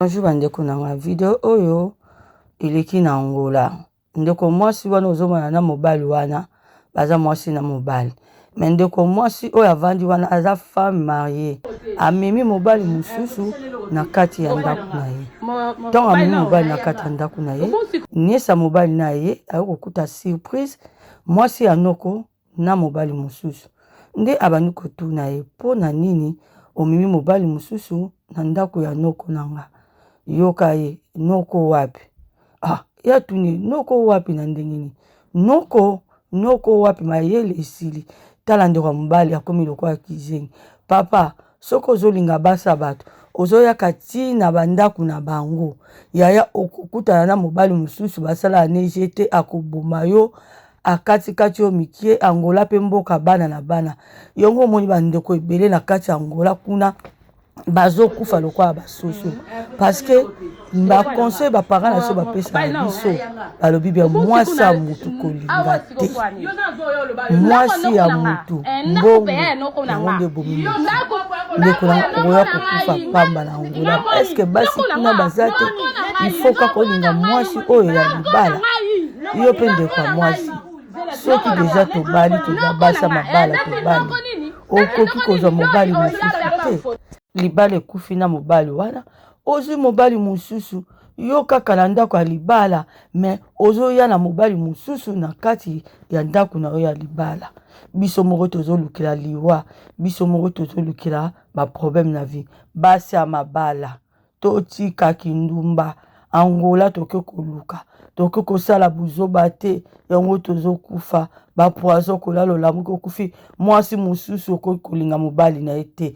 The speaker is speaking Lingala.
Bonjour bandeko na video oyo iliki na Angola. Ndeko mwasi wana ozomona na mobali wana baza mwasi na mobali. Mais ndeko mwasi oyo avandi wana aza femme mariée. Amemi mobali mususu na kati ya ndako na ye. Donc amemi mobali na kati ya ndako na ye. Nyesa mobali na ye ayokokuta surprise mwasi ya noko na mobali mususu. Nde abandi kotuna ye po na nini omemi mobali mususu na ndako ya noko nanga. Yoka ye noko wapi ya tuni noko wapi na ndengeni noko wapi mayele esili tala ndeko mobali akomi lokola kizengi papa soko ozolinga basa bato ozoyaka ti na bandaku na bango yaya okokutana na mobali mususu basala nejete akoboma yo akati yo mikie Angola pe mboka bana na bana yongo moni bandeko ebele na kati Angola kuna bazo kufa lokola basoso parce que ba conseil ba parents na so ba pesa biso balobi bia mwasi ya mutu kolinga te mwasi ya mutu mbongo ngonde bomi ndeko na oya kokufa pamba na Angola est-ce que basi kuna bazate il faut ka kolinga mwasi oyo ya libala yo pe ndeko mwasi soki deja tobali tobasa mabala tobali okoki kozwa mobali mususu te libala ekufi na mobali wana ozwi mobali mususu yo kaka na ndako ya libala mais ozoya na mobali mususu na kati ya ndako na yo ya libala biso moko tozolukila liwa biso moko tozolukila ba problème na vie basi ya mabala totika kindumba Angola toke koluka toke kosala buzoba te yango tozokufa ba poison kolala lamu kokufi mwasi mususu kolinga mobali na ete